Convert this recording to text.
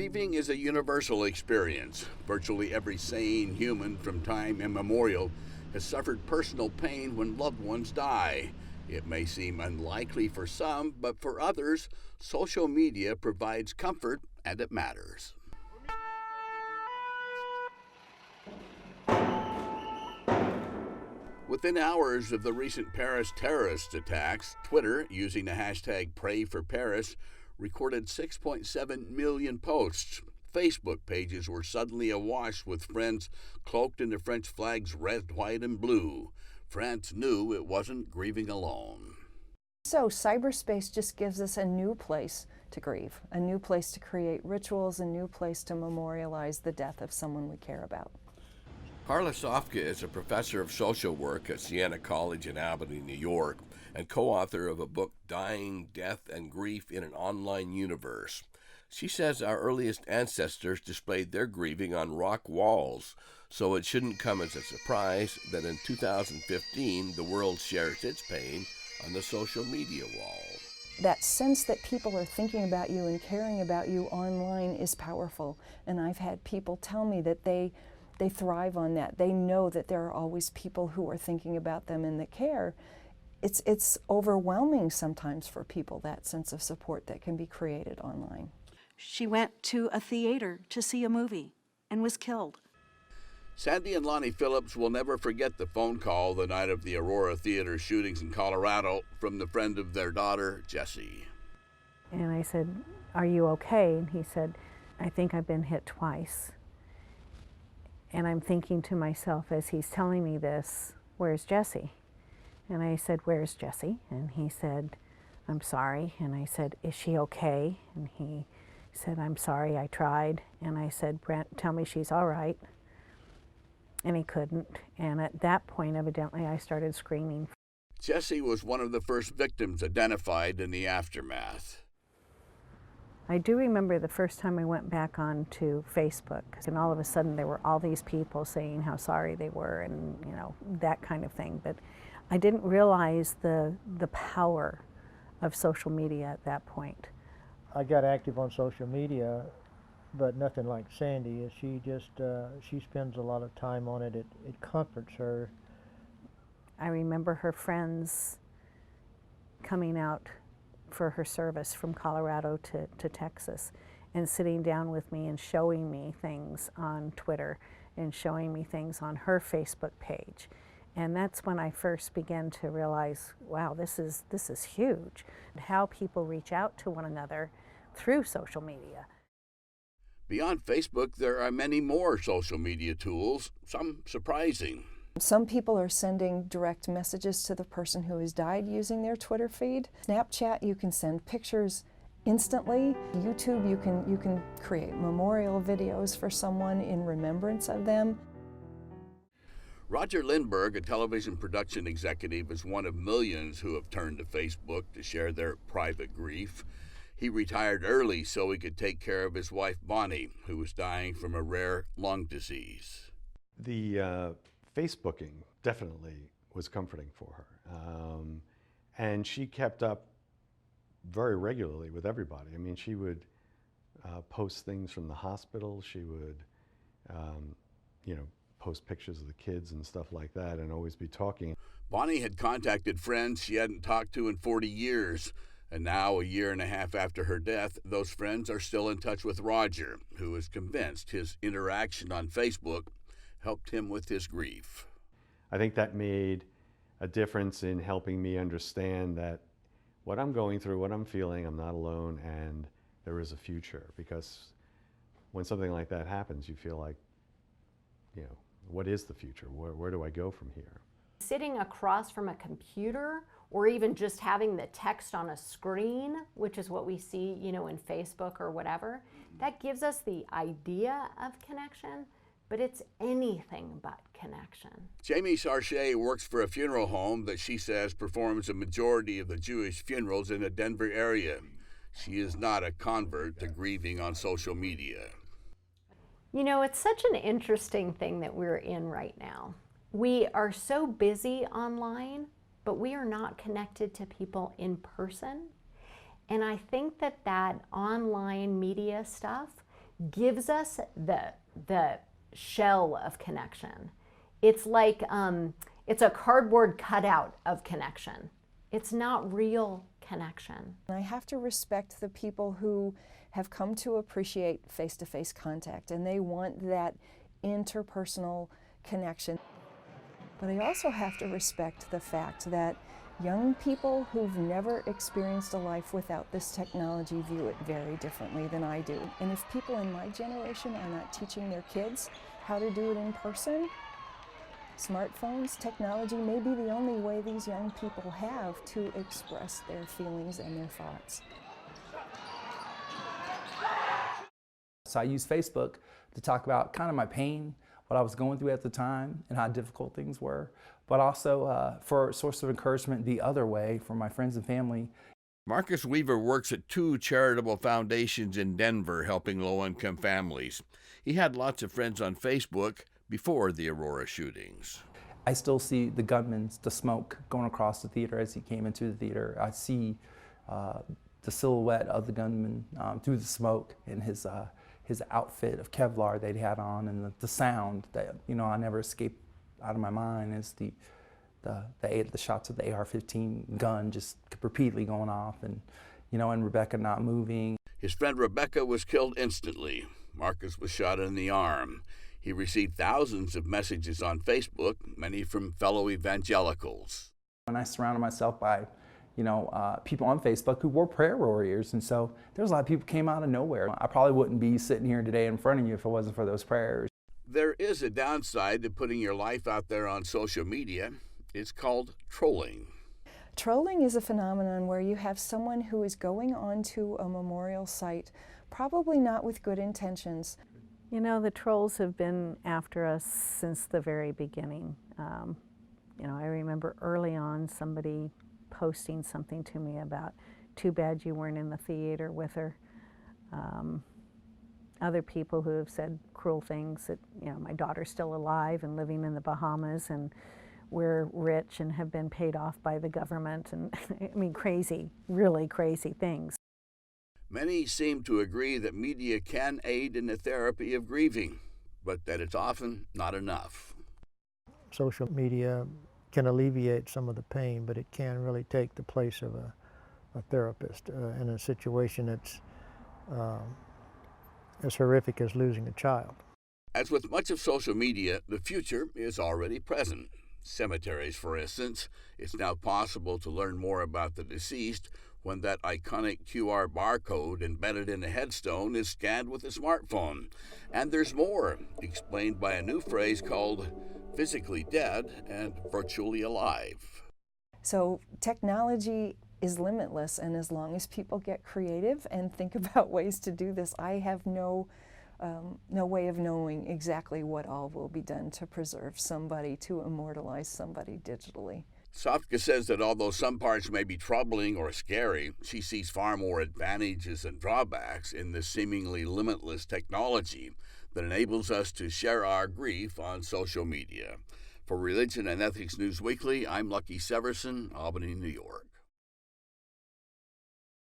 Grieving is a universal experience. Virtually every sane human from time immemorial has suffered personal pain when loved ones die. It may seem unlikely for some, but for others, social media provides comfort and it matters. Within hours of the recent Paris terrorist attacks, Twitter, using the hashtag #PrayForParis, recorded 6.7 million posts. Facebook pages were suddenly awash with friends cloaked in the French flag's red, white, and blue. France knew it wasn't grieving alone. So cyberspace just gives us a new place to grieve, a new place to create rituals, a new place to memorialize the death of someone we care about. Carla Sofka is a professor of social work at Siena College in Albany, New York, and co-author of a book, Dying, Death, and Grief in an Online Universe. She says our earliest ancestors displayed their grieving on rock walls, so it shouldn't come as a surprise that in 2015 the world shares its pain on the social media wall. That sense that people are thinking about you and caring about you online is powerful, and I've had people tell me that they thrive on that. They know that there are always people who are thinking about them and that care. It's overwhelming sometimes for people, that sense of support that can be created online. She went to a theater to see a movie and was killed. Sandy and Lonnie Phillips will never forget the phone call the night of the Aurora Theater shootings in Colorado from the friend of their daughter, Jessie. And I said, "Are you okay?" And he said, "I think I've been hit twice." And I'm thinking to myself as he's telling me this, "Where's Jessie?" And I said, "Where's Jessie?" And he said, "I'm sorry." And I said, "Is she okay?" And he said, "I'm sorry, I tried." And I said, "Brent, tell me she's all right." And he couldn't. And at that point, evidently, I started screaming. Jessie was one of the first victims identified in the aftermath. I do remember the first time I went back onto Facebook, and all of a sudden there were all these people saying how sorry they were and, you know, that kind of thing. But I didn't realize the power of social media at that point. I got active on social media, but nothing like Sandy. She just, she spends a lot of time on it. It comforts her. I remember her friends coming out for her service from Colorado to Texas and sitting down with me and showing me things on Twitter and showing me things on her Facebook page. And that's when I first began to realize, wow, this is huge. And how people reach out to one another through social media. Beyond Facebook, there are many more social media tools, some surprising. Some people are sending direct messages to the person who has died using their Twitter feed. Snapchat, you can send pictures instantly. YouTube, you can create memorial videos for someone in remembrance of them. Roger Lindbergh, a television production executive, is one of millions who have turned to Facebook to share their private grief. He retired early so he could take care of his wife, Bonnie, who was dying from a rare lung disease. The Facebooking definitely was comforting for her. And she kept up very regularly with everybody. I mean, she would post things from the hospital. She would, post pictures of the kids and stuff like that and always be talking. Bonnie had contacted friends she hadn't talked to in 40 years. And now, a year and a half after her death, those friends are still in touch with Roger, who is convinced his interaction on Facebook helped him with his grief. I think that made a difference in helping me understand that what I'm going through, what I'm feeling, I'm not alone, and there is a future. Because when something like that happens, you feel like, what is the future? Where do I go from here? Sitting across from a computer, or even just having the text on a screen, which is what we see, in Facebook or whatever, that gives us the idea of connection, but it's anything but connection. Jamie Sarche works for a funeral home that she says performs a majority of the Jewish funerals in the Denver area. She is not a convert to grieving on social media. It's such an interesting thing that we're in right now. We are so busy online, but we are not connected to people in person. And I think that online media stuff gives us the shell of connection. It's like it's a cardboard cutout of connection. It's not real connection. I have to respect the people who have come to appreciate face-to-face contact, and they want that interpersonal connection. But I also have to respect the fact that young people who've never experienced a life without this technology view it very differently than I do. And if people in my generation are not teaching their kids how to do it in person, smartphones, technology may be the only way these young people have to express their feelings and their thoughts. So I use Facebook to talk about kind of my pain, what I was going through at the time, and how difficult things were, but also for a source of encouragement the other way for my friends and family. Marcus Weaver works at 2 charitable foundations in Denver helping low-income families. He had lots of friends on Facebook before the Aurora shootings. I still see the gunman, the smoke going across the theater as he came into the theater. I see the silhouette of the gunman through the smoke and his outfit of Kevlar that he had on, and the sound that, I never escaped out of my mind is the shots of the AR-15 gun just repeatedly going off, and and Rebecca not moving. His friend Rebecca was killed instantly. Marcus was shot in the arm. He received thousands of messages on Facebook, many from fellow evangelicals. And I surrounded myself by people on Facebook who were prayer warriors, and so there's a lot of people came out of nowhere. I probably wouldn't be sitting here today in front of you if it wasn't for those prayers. There is a downside to putting your life out there on social media. It's called trolling. Trolling is a phenomenon where you have someone who is going onto a memorial site, probably not with good intentions. The trolls have been after us since the very beginning. I remember early on somebody posting something to me about, too bad you weren't in the theater with her. Other people who have said cruel things that, my daughter's still alive and living in the Bahamas, and we're rich and have been paid off by the government, and crazy, really crazy things. Many seem to agree that media can aid in the therapy of grieving, but that it's often not enough. Social media can alleviate some of the pain, but it can really take the place of a therapist in a situation that's as horrific as losing a child. As with much of social media, the future is already present. Cemeteries, for instance, it's now possible to learn more about the deceased when that iconic QR barcode embedded in a headstone is scanned with a smartphone. And there's more, explained by a new phrase called physically dead and virtually alive. So technology is limitless, and as long as people get creative and think about ways to do this, I have no way of knowing exactly what all will be done to preserve somebody, to immortalize somebody digitally. Sofka says that although some parts may be troubling or scary, she sees far more advantages and drawbacks in this seemingly limitless technology that enables us to share our grief on social media. For Religion and Ethics News Weekly, I'm Lucky Severson, Albany, New York.